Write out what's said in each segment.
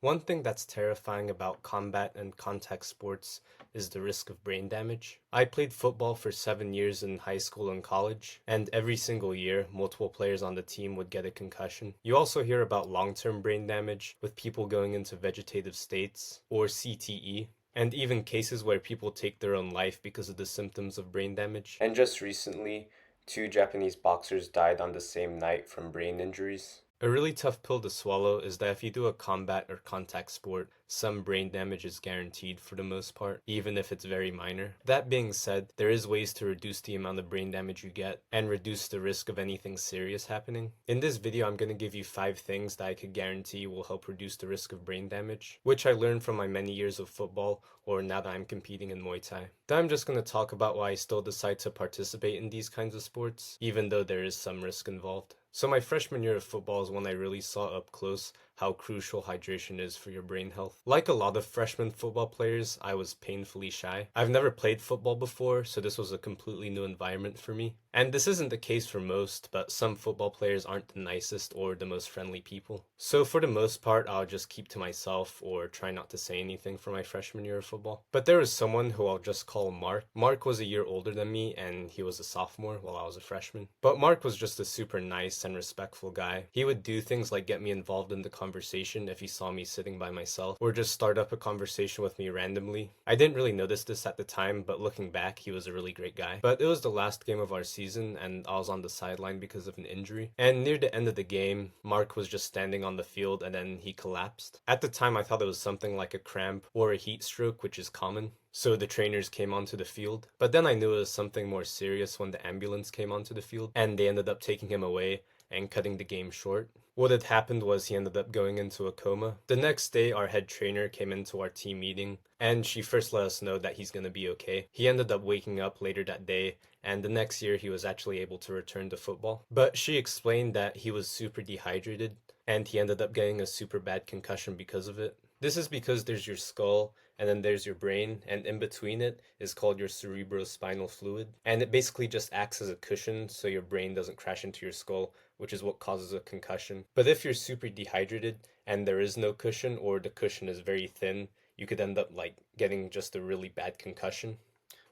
One thing that's terrifying about combat and contact sports is the risk of brain damage. I played football for 7 years in high school and college, and every single year, multiple players on the team would get a concussion. You also hear about long-term brain damage, with people going into vegetative states, or CTE, and even cases where people take their own life because of the symptoms of brain damage. And just recently, two Japanese boxers died on the same night from brain injuries. A really tough pill to swallow is that if you do a combat or contact sport, some brain damage is guaranteed for the most part, even if it's very minor. That being said, there is ways to reduce the amount of brain damage you get and reduce the risk of anything serious happening. In this video, I'm going to give you 5 things that I could guarantee will help reduce the risk of brain damage, which I learned from my many years of football or now that I'm competing in Muay Thai. Then I'm just going to talk about why I still decide to participate in these kinds of sports, even though there is some risk involved. So my freshman year of football is when I really saw up close how crucial hydration is for your brain health. Like a lot of freshman football players, I was painfully shy. I've never played football before, so this was a completely new environment for me. And this isn't the case for most, but some football players aren't the nicest or the most friendly people. So for the most part, I'll just keep to myself or try not to say anything for my freshman year of football. But there was someone who I'll just call Mark. Mark was a year older than me, and he was a sophomore while I was a freshman. But Mark was just a super nice and respectful guy. He would do things like get me involved in the conversation if he saw me sitting by myself, or just start up a conversation with me randomly. I didn't really notice this at the time, but looking back, he was a really great guy. But it was the last game of our season, and I was on the sideline because of an injury. And near the end of the game, Mark was just standing on the field and then he collapsed. At the time, I thought it was something like a cramp or a heat stroke, which is common. So the trainers came onto the field. But then I knew it was something more serious when the ambulance came onto the field, and they ended up taking him away and cutting the game short. What had happened was he ended up going into a coma. The next day, our head trainer came into our team meeting, and she first let us know that he's gonna be okay. He ended up waking up later that day, and the next year he was actually able to return to football. But she explained that he was super dehydrated, and he ended up getting a super bad concussion because of it. This is because there's your skull, and then there's your brain, and in between it is called your cerebrospinal fluid. And it basically just acts as a cushion so your brain doesn't crash into your skull, which is what causes a concussion. But if you're super dehydrated and there is no cushion, or the cushion is very thin, you could end up like getting just a really bad concussion,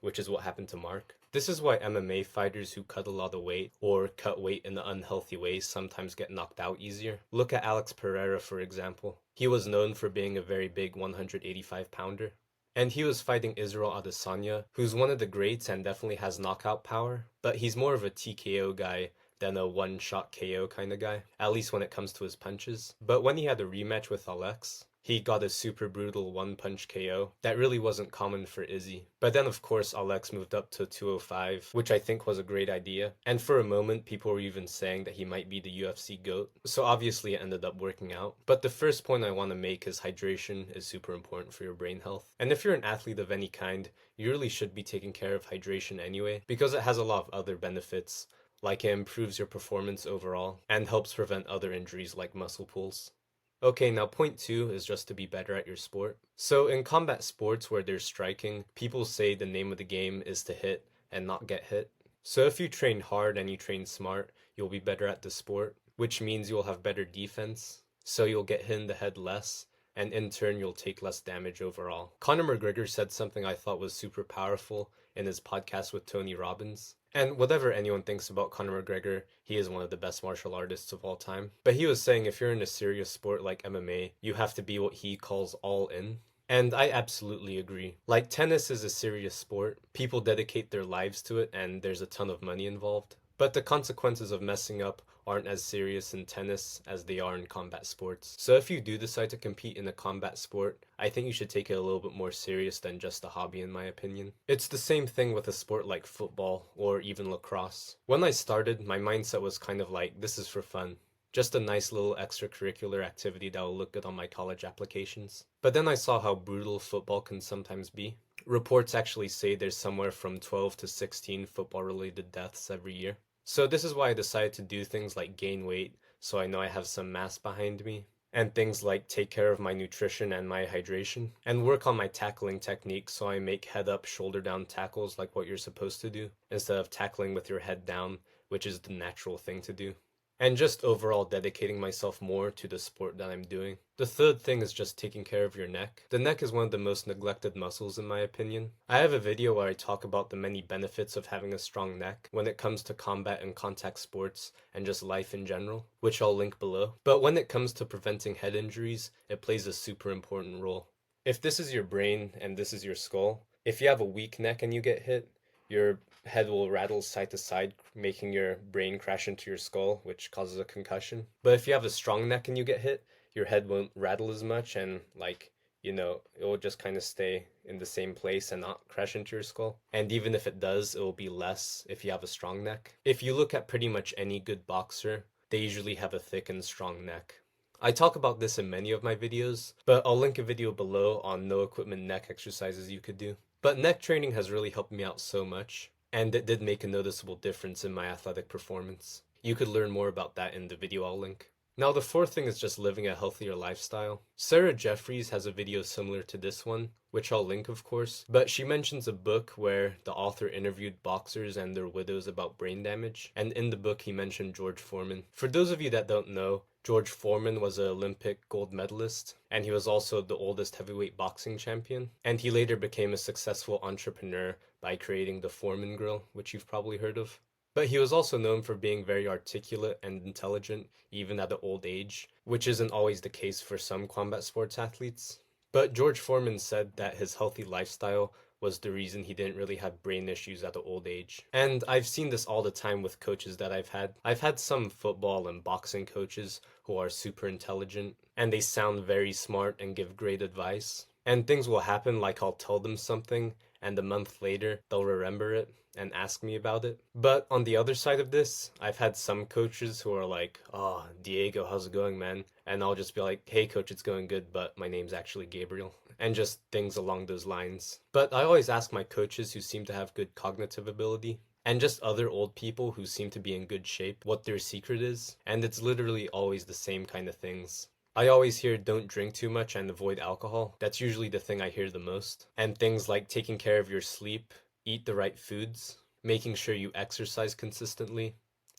which is what happened to Mark. This is why MMA fighters who cut a lot of weight or cut weight in an unhealthy way sometimes get knocked out easier. Look at Alex Pereira, for example. He was known for being a very big 185 pounder. And he was fighting Israel Adesanya, who's one of the greats and definitely has knockout power, but he's more of a TKO guy than a one-shot KO kind of guy, at least when it comes to his punches. But when he had a rematch with Alex, he got a super brutal one-punch KO that really wasn't common for Izzy. But then of course Alex moved up to 205, which I think was a great idea. And for a moment people were even saying that he might be the UFC GOAT. So obviously it ended up working out. But the first point I want to make is hydration is super important for your brain health. And if you're an athlete of any kind, you really should be taking care of hydration anyway, because it has a lot of other benefits, like it improves your performance overall and helps prevent other injuries like muscle pulls. Okay, now point 2 is just to be better at your sport. So in combat sports where there's striking, people say the name of the game is to hit and not get hit. So if you train hard and you train smart, you'll be better at the sport, which means you'll have better defense, so you'll get hit in the head less, and in turn you'll take less damage overall. Conor McGregor said something I thought was super powerful in his podcast with Tony Robbins. And whatever anyone thinks about Conor McGregor, he is one of the best martial artists of all time. But he was saying if you're in a serious sport like MMA, you have to be what he calls all in. And I absolutely agree. Like, tennis is a serious sport. People dedicate their lives to it, and there's a ton of money involved. But the consequences of messing up aren't as serious in tennis as they are in combat sports. So if you do decide to compete in a combat sport, I think you should take it a little bit more serious than just a hobby, in my opinion. It's the same thing with a sport like football or even lacrosse. When I started, my mindset was kind of like, this is for fun. Just a nice little extracurricular activity that will look good on my college applications. But then I saw how brutal football can sometimes be. Reports actually say there's somewhere from 12 to 16 football-related deaths every year. So this is why I decided to do things like gain weight, so I know I have some mass behind me, and things like take care of my nutrition and my hydration, and work on my tackling technique so I make head up, shoulder down tackles like what you're supposed to do, instead of tackling with your head down, which is the natural thing to do. and just overall dedicating myself more to the sport that I'm doing. The third thing is just taking care of your neck. The neck is one of the most neglected muscles in my opinion. I have a video where I talk about the many benefits of having a strong neck when it comes to combat and contact sports and just life in general, which I'll link below. But when it comes to preventing head injuries, it plays a super important role. If this is your brain and this is your skull, if you have a weak neck and you get hit, your head will rattle side to side, making your brain crash into your skull, which causes a concussion. But if you have a strong neck and you get hit, your head won't rattle as much and, it will just kind of stay in the same place and not crash into your skull. And even if it does, it will be less if you have a strong neck. If you look at pretty much any good boxer, they usually have a thick and strong neck. I talk about this in many of my videos, but I'll link a video below on no equipment neck exercises you could do. But neck training has really helped me out so much, and it did make a noticeable difference in my athletic performance. You could learn more about that in the video I'll link. Now the fourth thing is just living a healthier lifestyle. Sarah Jeffries has a video similar to this one, which I'll link of course, but she mentions a book where the author interviewed boxers and their widows about brain damage, and in the book he mentioned George Foreman. For those of you that don't know, George Foreman was an Olympic gold medalist, and he was also the oldest heavyweight boxing champion, and he later became a successful entrepreneur by creating the Foreman Grill, which you've probably heard of. But he was also known for being very articulate and intelligent, even at an old age, which isn't always the case for some combat sports athletes. But George Foreman said that his healthy lifestyle was the reason he didn't really have brain issues at an old age. And I've seen this all the time with coaches that I've had. I've had some football and boxing coaches who are super intelligent, and they sound very smart and give great advice. And things will happen like I'll tell them something, and a month later they'll remember it and ask me about it. But on the other side of this, I've had some coaches who are like, "Oh, Diego, how's it going, man?" And I'll just be like, "Hey, coach, it's going good, but my name's actually Gabriel." And just things along those lines. But I always ask my coaches who seem to have good cognitive ability and just other old people who seem to be in good shape what their secret is, and it's literally always the same kind of things. I always hear don't drink too much and avoid alcohol. That's usually the thing I hear the most. And things like taking care of your sleep, eat the right foods, making sure you exercise consistently,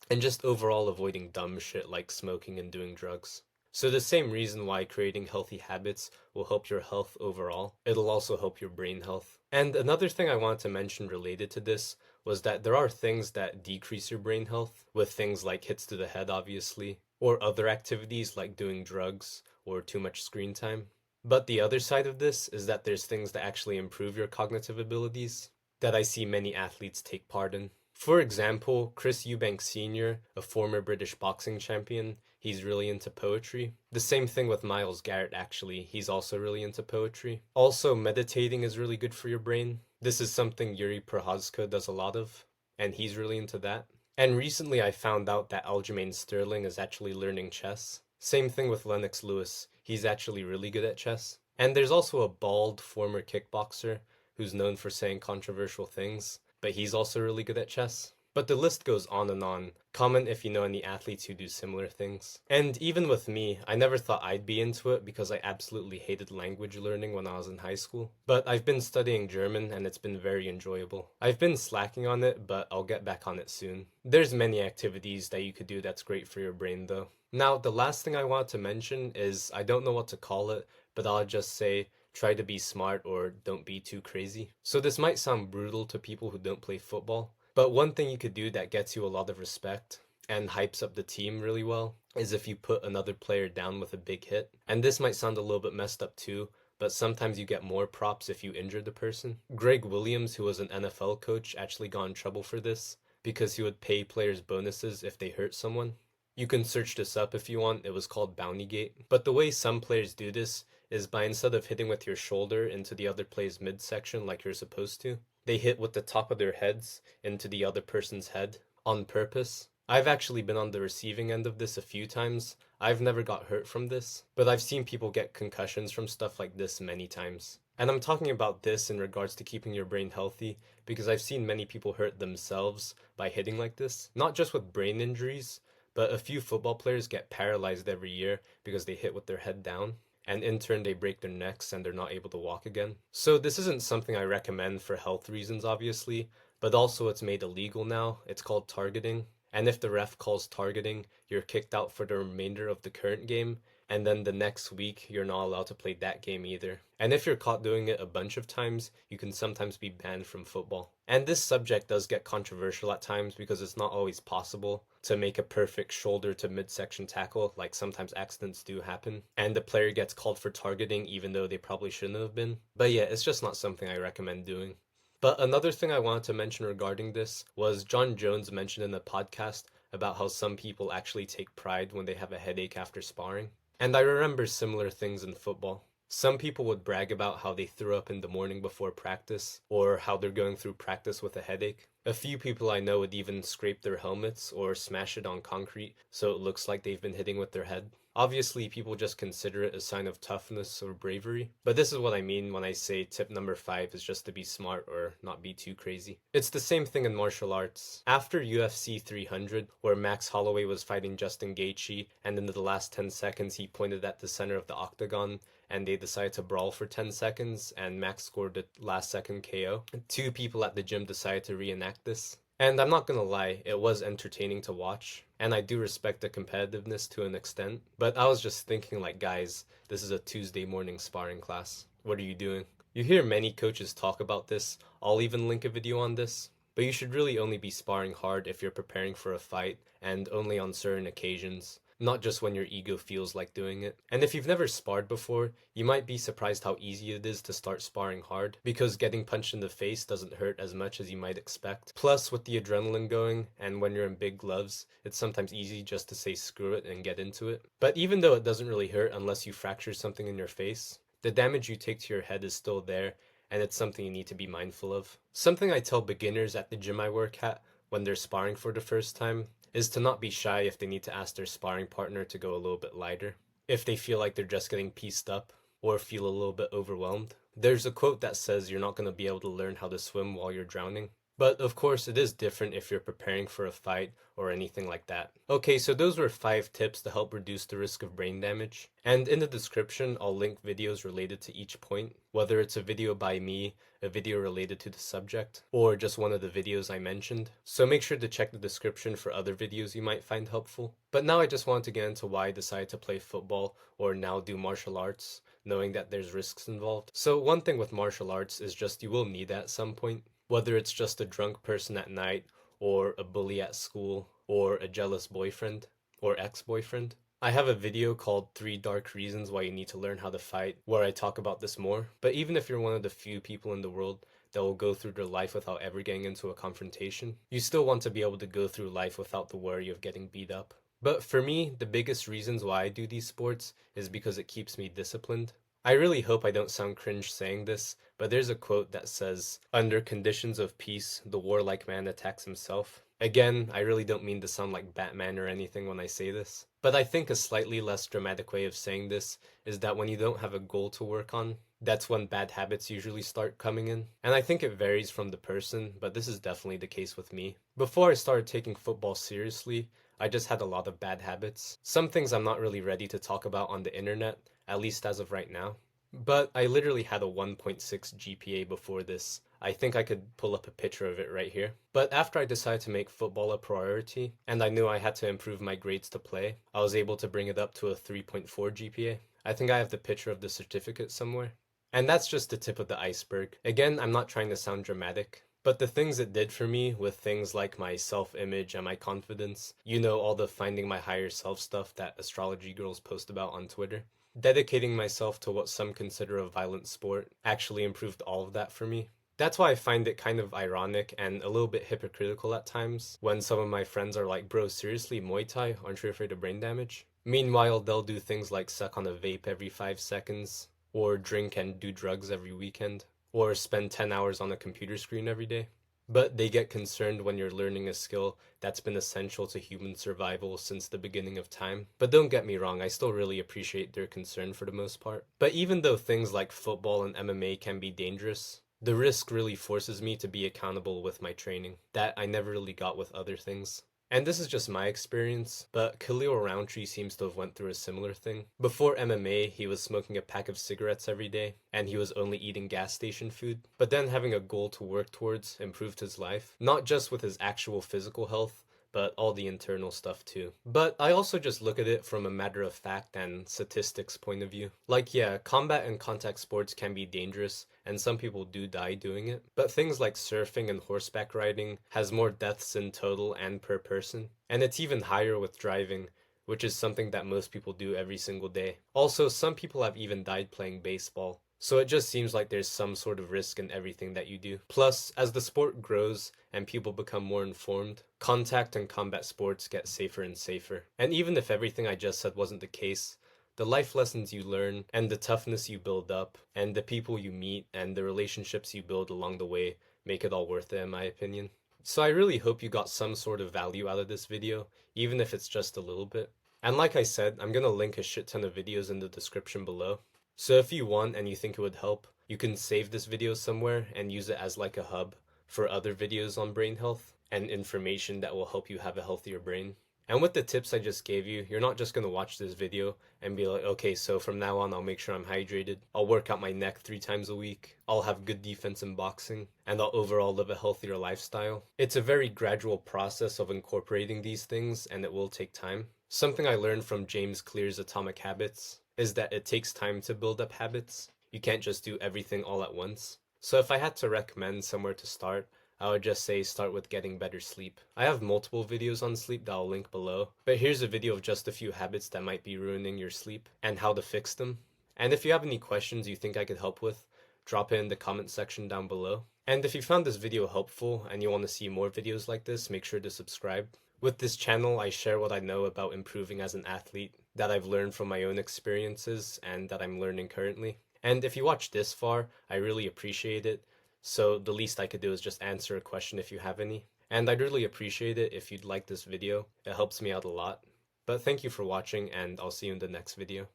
and just overall avoiding dumb shit like smoking and doing drugs. So the same reason why creating healthy habits will help your health overall, it'll also help your brain health. And another thing I wanted to mention related to this was that there are things that decrease your brain health, with things like hits to the head obviously, or other activities like doing drugs or too much screen time. But the other side of this is that there's things that actually improve your cognitive abilities that I see many athletes take part in. For example, Chris Eubank Sr., a former British boxing champion, he's really into poetry. The same thing with Miles Garrett actually, he's also really into poetry. Also, meditating is really good for your brain. This is something Yuri Prochazka does a lot of, and he's really into that. And recently I found out that Aljamain Sterling is actually learning chess. Same thing with Lennox Lewis, he's actually really good at chess. And there's also a bald former kickboxer who's known for saying controversial things, but he's also really good at chess. But the list goes on and on. Comment if you know any athletes who do similar things. And even with me, I never thought I'd be into it because I absolutely hated language learning when I was in high school. But I've been studying German and it's been very enjoyable. I've been slacking on it, but I'll get back on it soon. There's many activities that you could do that's great for your brain though. Now, the last thing I want to mention is I don't know what to call it, but I'll just say try to be smart or don't be too crazy. So this might sound brutal to people who don't play football, but one thing you could do that gets you a lot of respect and hypes up the team really well is if you put another player down with a big hit. And this might sound a little bit messed up too, but sometimes you get more props if you injure the person. Greg Williams, who was an NFL coach, actually got in trouble for this because he would pay players bonuses if they hurt someone. You can search this up if you want, it was called Bountygate. But the way some players do this is by instead of hitting with your shoulder into the other player's midsection like you're supposed to, they hit with the top of their heads into the other person's head on purpose. I've actually been on the receiving end of this a few times. I've never got hurt from this, but I've seen people get concussions from stuff like this many times. And I'm talking about this in regards to keeping your brain healthy because I've seen many people hurt themselves by hitting like this, not just with brain injuries, but a few football players get paralyzed every year because they hit with their head down, and in turn they break their necks and they're not able to walk again. So this isn't something I recommend for health reasons obviously, but also it's made illegal now. It's called targeting. And if the ref calls targeting, you're kicked out for the remainder of the current game, and then the next week you're not allowed to play that game either. And if you're caught doing it a bunch of times, you can sometimes be banned from football. And this subject does get controversial at times because it's not always possible to make a perfect shoulder to midsection tackle, like sometimes accidents do happen, and the player gets called for targeting even though they probably shouldn't have been. But yeah, it's just not something I recommend doing. But another thing I wanted to mention regarding this was John Jones mentioned in the podcast about how some people actually take pride when they have a headache after sparring. And I remember similar things in football. Some people would brag about how they threw up in the morning before practice, or how they're going through practice with a headache. A few people I know would even scrape their helmets or smash it on concrete so it looks like they've been hitting with their head. Obviously, people just consider it a sign of toughness or bravery, but this is what I mean when I say tip number 5 is just to be smart or not be too crazy. It's the same thing in martial arts. After UFC 300, where Max Holloway was fighting Justin Gaethje, and in the last 10 seconds he pointed at the center of the octagon, and they decided to brawl for 10 seconds, and Max scored a last second KO. Two people at the gym decided to reenact this. And I'm not gonna lie, it was entertaining to watch, and I do respect the competitiveness to an extent, but I was just thinking like, guys, this is a Tuesday morning sparring class. What are you doing? You hear many coaches talk about this, I'll even link a video on this, but you should really only be sparring hard if you're preparing for a fight, and only on certain occasions. Not just when your ego feels like doing it. And if you've never sparred before, you might be surprised how easy it is to start sparring hard, because getting punched in the face doesn't hurt as much as you might expect. Plus, with the adrenaline going, and when you're in big gloves, it's sometimes easy just to say screw it and get into it. But even though it doesn't really hurt unless you fracture something in your face, the damage you take to your head is still there, and it's something you need to be mindful of. Something I tell beginners at the gym I work at when they're sparring for the first time is to not be shy if they need to ask their sparring partner to go a little bit lighter, if they feel like they're just getting pieced up or feel a little bit overwhelmed. There's a quote that says you're not going to be able to learn how to swim while you're drowning. But of course, it is different if you're preparing for a fight or anything like that. Okay, so those were 5 tips to help reduce the risk of brain damage. And in the description, I'll link videos related to each point, whether it's a video by me, a video related to the subject, or just one of the videos I mentioned. So make sure to check the description for other videos you might find helpful. But now I just want to get into why I decided to play football or now do martial arts, knowing that there's risks involved. So one thing with martial arts is just you will need that at some point. Whether it's just a drunk person at night, or a bully at school, or a jealous boyfriend, or ex-boyfriend. I have a video called 3 Dark Reasons Why You Need to Learn How to Fight, where I talk about this more. But even if you're one of the few people in the world that will go through their life without ever getting into a confrontation, you still want to be able to go through life without the worry of getting beat up. But for me, the biggest reasons why I do these sports is because it keeps me disciplined. I really hope I don't sound cringe saying this, but there's a quote that says, "Under conditions of peace, the warlike man attacks himself." Again, I really don't mean to sound like Batman or anything when I say this, but I think a slightly less dramatic way of saying this is that when you don't have a goal to work on, that's when bad habits usually start coming in. And I think it varies from the person, but this is definitely the case with me. Before I started taking football seriously, I just had a lot of bad habits. Some things I'm not really ready to talk about on the internet, at least as of right now. But I literally had a 1.6 GPA before this. I think I could pull up a picture of it right here. But after I decided to make football a priority, and I knew I had to improve my grades to play, I was able to bring it up to a 3.4 GPA. I think I have the picture of the certificate somewhere. And that's just the tip of the iceberg. Again, I'm not trying to sound dramatic, but the things it did for me with things like my self-image and my confidence, you know, all the finding my higher self stuff that astrology girls post about on Twitter, dedicating myself to what some consider a violent sport actually improved all of that for me. That's why I find it kind of ironic and a little bit hypocritical at times when some of my friends are like, bro, seriously, Muay Thai? Aren't you afraid of brain damage? Meanwhile, they'll do things like suck on a vape every 5 seconds, or drink and do drugs every weekend, or spend 10 hours on a computer screen every day. But they get concerned when you're learning a skill that's been essential to human survival since the beginning of time. But don't get me wrong, I still really appreciate their concern for the most part. But even though things like football and MMA can be dangerous, the risk really forces me to be accountable with my training, that I never really got with other things. And this is just my experience, but Khalil Roundtree seems to have went through a similar thing. Before MMA, he was smoking a pack of cigarettes every day, and he was only eating gas station food. But then having a goal to work towards improved his life, not just with his actual physical health, but all the internal stuff too. But I also just look at it from a matter of fact and statistics point of view. Like, yeah, combat and contact sports can be dangerous, and some people do die doing it. But things like surfing and horseback riding has more deaths in total and per person. And it's even higher with driving, which is something that most people do every single day. Also, some people have even died playing baseball. So it just seems like there's some sort of risk in everything that you do. Plus, as the sport grows and people become more informed, contact and combat sports get safer and safer. And even if everything I just said wasn't the case, the life lessons you learn and the toughness you build up and the people you meet and the relationships you build along the way make it all worth it, in my opinion. So I really hope you got some sort of value out of this video, even if it's just a little bit. And like I said, I'm gonna link a shit ton of videos in the description below. So if you want and you think it would help, you can save this video somewhere and use it as like a hub for other videos on brain health and information that will help you have a healthier brain. And with the tips I just gave you, you're not just going to watch this video and be like, okay, so from now on, I'll make sure I'm hydrated. I'll work out my neck 3 times a week. I'll have good defense in boxing. And I'll overall live a healthier lifestyle. It's a very gradual process of incorporating these things, and it will take time. Something I learned from James Clear's Atomic Habits is that it takes time to build up habits. You can't just do everything all at once. So if I had to recommend somewhere to start, I would just say start with getting better sleep. I have multiple videos on sleep that I'll link below, but here's a video of just a few habits that might be ruining your sleep and how to fix them. And if you have any questions you think I could help with, drop it in the comment section down below. And if you found this video helpful and you want to see more videos like this, make sure to subscribe. With this channel, I share what I know about improving as an athlete, that I've learned from my own experiences and that I'm learning currently. And if you watched this far, I really appreciate it. So the least I could do is just answer a question if you have any. And I'd really appreciate it if you'd like this video. It helps me out a lot. But thank you for watching, and I'll see you in the next video.